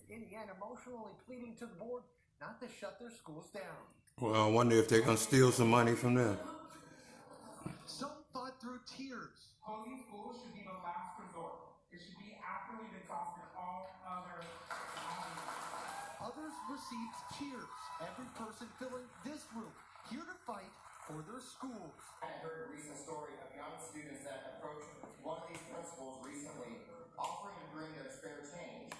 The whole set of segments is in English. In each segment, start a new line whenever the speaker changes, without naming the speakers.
Indiana emotionally pleading to the board not to shut their schools down.
Well, I wonder if they're going to steal some money from them.
Some fought through tears.
Closing schools should be the last resort. It should be after we've exhausted all other avenues.
Others received cheers. Every person filling this room here to fight for their schools.
I heard a recent story of young students that approached one of these principals recently, offering to bring their spare change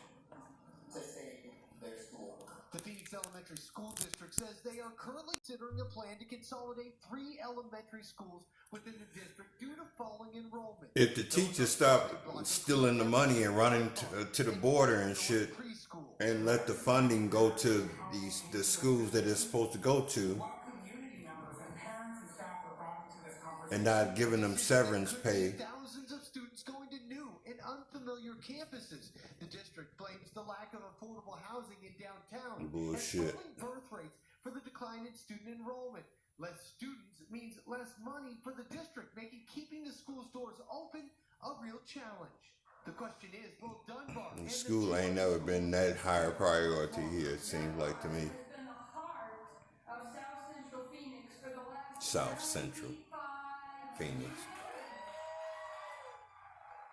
to save their school.
The Phoenix Elementary School District says they are currently considering a plan to consolidate 3 elementary schools within the district due to falling enrollment.
If the teachers stop stealing the money and running to the border and shit, and let the funding go to the schools that it's supposed to go to,
Community members and parents and staff were brought into this conversation.
and not giving them severance pay.
Thousands of students going to new and unfamiliar campuses. The district blames the lack of affordable housing in downtown
Bullshit.
and falling birth rates for the decline in student enrollment. Less students means less money for the district, making keeping the school's doors open a real challenge. The question is, will Dunbar and
School ain't never been that high a priority here, it seems like to me.
It's been the heart of South Central Phoenix for the last
South Central
75
Phoenix.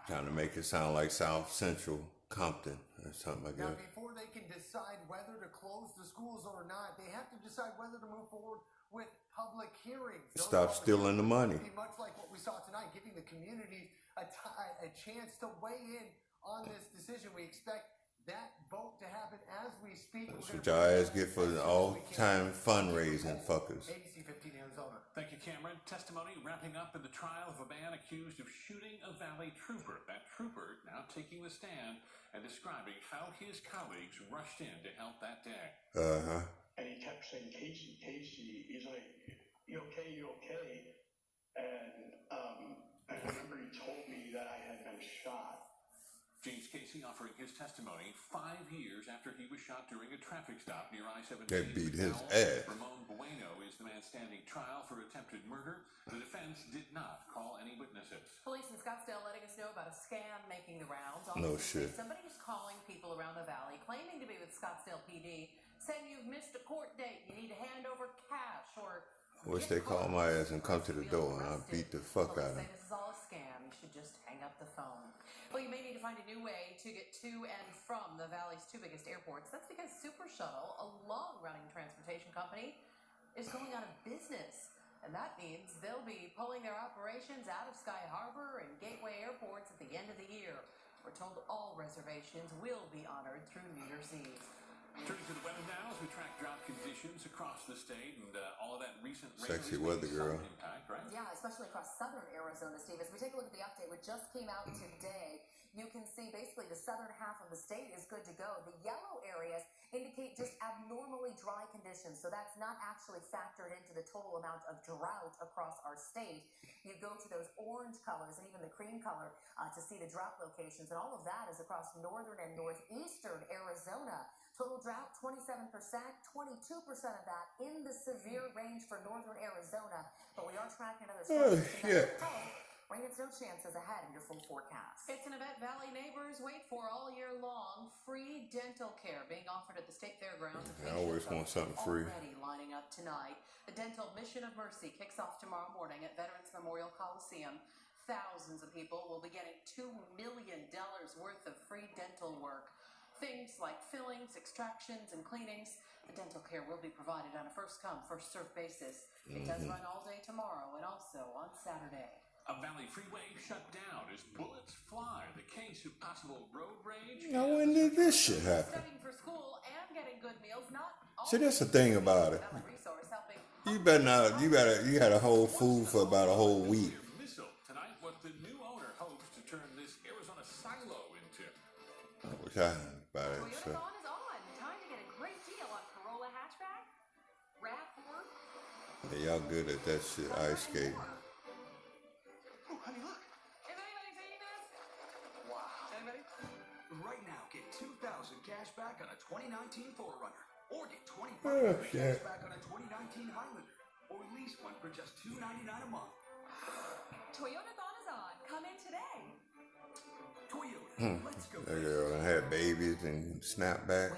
Trying to make it sound like South Central Compton or something like
Now,
that.
before they can decide whether to close the schools or not, they have to decide whether to move forward with public hearings. Those
Stop
public
stealing the money.
hearings will be much like what we saw tonight, giving the community a chance to weigh in on this decision. We expect that vote to happen as we speak.
That's what y'all ass get for all-time fundraising fuckers.
ABC 15 Arizona.
Thank you, Cameron. Testimony wrapping up in the trial of a man accused of shooting a Valley trooper. That trooper now taking the stand and describing how his colleagues rushed in to help that day.
And he kept saying, Casey, Casey. He's like, you okay, you okay? And I remember he told me that I had been shot.
James Casey offering his testimony 5 years after he was shot during a traffic stop near I-17.
They beat his ass.
Ramon Bueno is the man standing trial for attempted murder. The defense did not call any witnesses.
Police in Scottsdale letting us know about a scam making the rounds.
No
Officers
shit.
say somebody is calling people around the valley, claiming to be with Scottsdale PD, saying you've missed a court date, you need to hand over cash, or...
Wish they call my ass and come to the door and I beat the fuck out of
Police say
them.
this is all a scam. You should just hang up the phone. Well, you may need to find a new way to get to and from the valley's 2 biggest airports. That's because Super Shuttle, a long-running transportation company, is going out of business. And that means they'll be pulling their operations out of Sky Harbor and Gateway airports at the end of the year. We're told all reservations will be honored through New Year's Eve.
Turning to the weather now as we track drought conditions across the state and all of that recent rain.
Sexy weather girl.
Impact, right?
Yeah, especially across southern Arizona, Steve. As we take a look at the update, which just came out today, you can see basically the southern half of the state is good to go. The yellow areas indicate just abnormally dry conditions, so that's not actually factored into the total amount of drought across our state. You go to those orange colors and even the cream color to see the drought locations, and all of that is across northern and northeastern Arizona. Total drought, 27%, 22% of that in the severe range for northern Arizona. But we are tracking another
shit.
Rain and snow chances ahead in your full forecast.
It's an event Valley neighbors wait for all year long. Free dental care being offered at the State Fairgrounds.
I always want something free.
Already lining up tonight. The Dental Mission of Mercy kicks off tomorrow morning at Veterans Memorial Coliseum. Thousands of people will be getting $2 million worth of free dental work. Things like fillings, extractions, and cleanings. The dental care will be provided on a first-come, first-served basis. It does run all day tomorrow and also on Saturday.
A Valley freeway shut down as bullets fly. The case of possible road rage.
Now when did this shit happen?
Studying for school and getting good meals, not
See, that's the thing about it.
resource helping.
You better not. You had a whole food for about a whole week.
Missile tonight, what the new owner hopes to turn this Arizona silo into.
I wish I had about it. So.
Toyotathon is on. Time to get a great deal on Corolla hatchback, RAV4.
Yeah, y'all good at that shit. Ice skating.
Oh, honey, look.
Is anybody seeing this?
Wow.
Anybody?
Right now, get 2,000 cash back on a 2019 4Runner. Or get 25
shit.
cash back on a 2019 Highlander. Or lease one for just $299 a month.
Toyotathon is on. Come in today.
Toyota, let's go.
That girl had babies and snapback.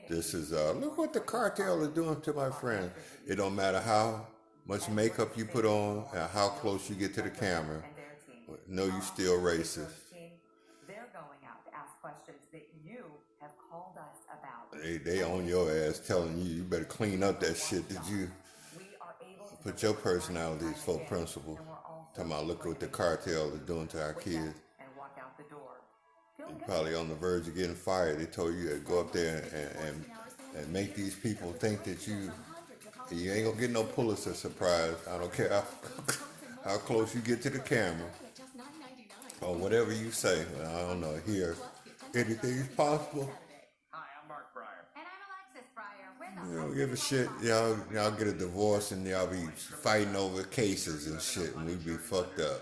This is look what the cartel is doing to my friend. It don't matter how much makeup you put on and how close you get to the camera. No, you still racist.
They're going out to ask questions that you have called us about.
They on your ass telling you better clean up that shit that you put your personalities for principle. Talking about look what the cartel is doing to our kids.
And walk out the door.
You're probably on the verge of getting fired. They told you to go up there and make these people think that you ain't gonna get no Pulitzer Prize. I don't care how close you get to the camera or whatever you say. I don't know. Here, anything is possible.
Hi, I'm Mark Breyer.
And I'm Alexis Breyer.
You don't give a shit. Y'all get a divorce and y'all be fighting over cases and shit, and we be fucked up.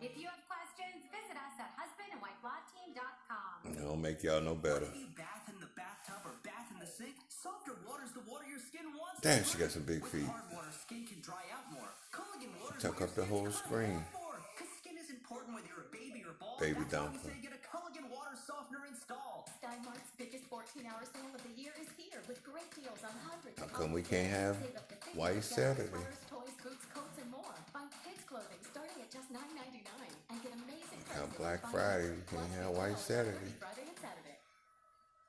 If you have questions, visit us at husbandandwifelaw.com.
It don't make y'all no better.
Whether you bath in the bathtub or bath in the sink, softer water's the water your skin wants.
Damn, she got some big feet.
With hard water, skin can dry out more. Culligan water
Took up the whole screen.
Because skin is important whether you're a baby or bald.
Baby
That's why we
dumpling.
say get a Culligan water softener installed.
Steinmart's biggest 14-hour sale of the year is here with great deals on hundreds
How
of
come we can't have
Save up to 50%
White Saturday?
Sweaters, toys, boots, coats, and more. Find kids clothing starting at just $9.99 and get amazing
How
prices
Black
on
Friday,
vinyl,
we can't
plus
have
the
White
sale
Saturday.
Friday and Saturday.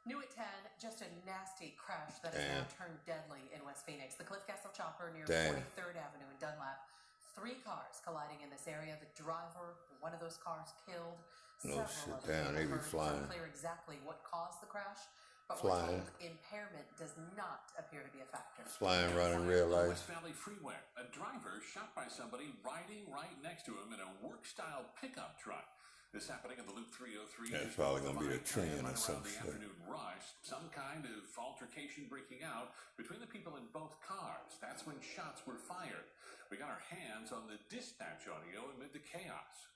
New at 10, just a nasty crash that has now turned deadly in West Phoenix. The Cliff Castle chopper near 43rd Avenue in Dunlap. 3 cars colliding in this area. The driver, one of those cars killed.
No
Several
shit,
others
damn, they be
hurt. It's
flying.
unclear exactly what caused the crash, but
Flying.
we're told impairment does not appear to be a factor.
Flying around in real life.
West Valley Freeway. A driver shot by somebody riding right next to him in a work-style pickup truck. This happening in the Loop 303.
That's probably gonna be the trend or
Right
some
around the
shit.
afternoon rush. Some kind of altercation breaking out between the people in both cars. That's when shots were fired. We got our hands on the dispatch audio amid the chaos.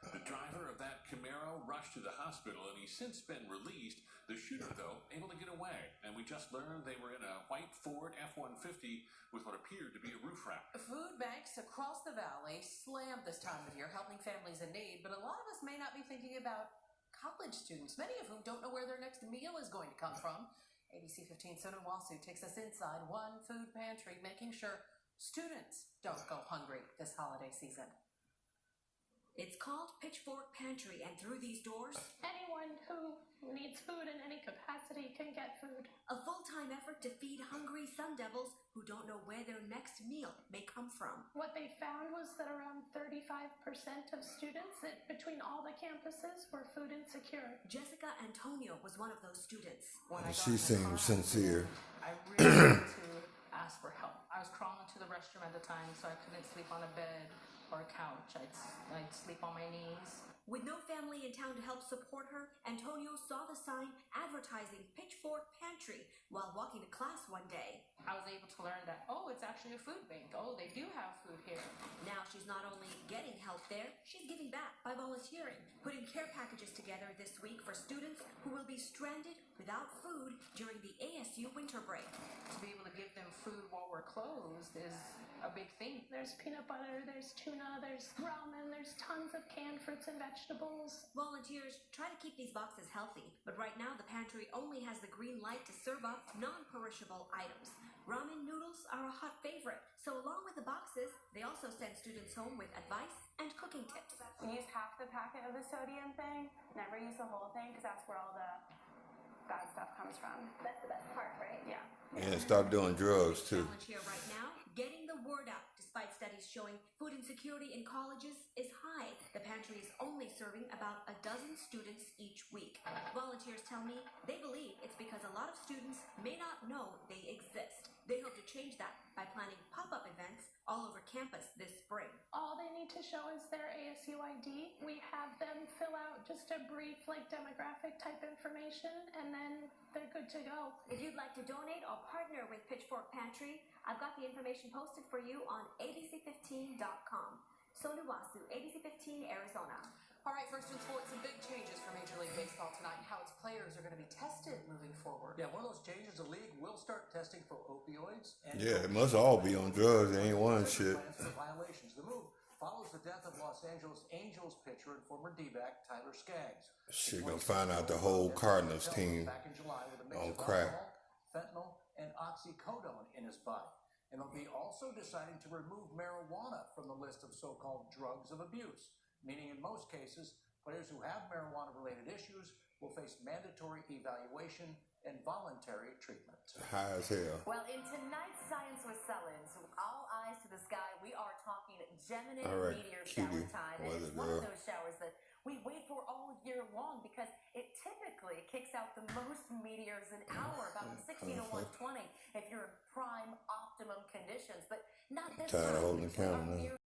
The driver of that Camaro rushed to the hospital and he's since been released. The shooter, though, able to get away. And we just learned they were in a white Ford F-150 with what appeared to be a roof rack.
Food banks across the valley slammed this time of year, helping families in need. But a lot of us may not be thinking about college students, many of whom don't know where their next meal is going to come from. ABC 15 Sonu Wasu takes us inside one food pantry, making sure students don't go hungry this holiday season.
It's called Pitchfork Pantry, and through these doors,
Anyone who needs food in any capacity can get food.
a full-time effort to feed hungry Sun Devils who don't know where their next meal may come from.
What they found was that around 35% of students between all the campuses were food insecure.
Jessica Antonio was one of those students.
When I got
She
in the
seems
car,
sincere.
I really had to ask for help. I was crawling to the restroom at the time, so I couldn't sleep on a bed or a couch. I'd sleep on my knees.
With no family in town to help support her, Antonio saw the sign advertising Pitchfork Pantry while walking to class one day.
I was able to learn that, it's actually a food bank. They do have food here.
Now she's not only getting help there, she's giving back by volunteering, putting care packages together this week for students who will be stranded without food during the ASU winter break.
To be able to give them food while we're closed is a big thing. There's peanut butter, there's tuna, there's ramen, there's tons of canned fruits and vegetables.
Volunteers try to keep these boxes healthy, but right now the pantry only has the green light to serve up non-perishable items. Ramen noodles are a hot favorite, so along with the boxes, they also send students home with advice and cooking tips.
Use half the packet of the sodium thing. Never use the whole thing because that's where all the bad stuff comes from.
That's the best part, right?
Yeah.
Yeah, stop doing drugs too.
Challenge here right now, getting the word out. Despite studies showing food insecurity in colleges is high, the pantry is only serving about a dozen students each week. Volunteers tell me they believe it's because a lot of students may not know they exist. They hope to change that by planning pop-up events all over campus this spring.
All they need to show is their ASU ID. We have them fill out just a brief demographic type information and then they're good to go.
If you'd like to donate or partner with Pitchfork Pantry, I've got the information posted for you on abc15.com. Sonu Wasu, ABC 15, Arizona.
All right, first in sports, some big changes for Major League Baseball tonight. How its players are going to be tested moving forward.
Yeah, one of those changes, the league will start testing for opioids. And
Yeah, it must all be on drugs. They ain't one shit.
For violations. The move follows the death of Los Angeles Angels pitcher and former D-back Tyler Skaggs.
Shit, gonna find out the whole Cardinals team
back in July with a mix
on
of
crack.
alcohol, fentanyl, and oxycodone in his body. And they'll be also deciding to remove marijuana from the list of so-called drugs of abuse, meaning in most cases, players who have marijuana-related issues will face mandatory evaluation and voluntary treatment.
High as hell.
Well, in tonight's Science with Sellens, all eyes to the sky, we are talking Gemini
All right,
meteor
cutie,
shower time. And
weather
it's one of
girl.
those showers that we wait for all year long because it typically kicks out the most meteors an hour, about 60 to 120 if you're in prime optimum conditions. But not this
Tired of
time.
holding the camera now.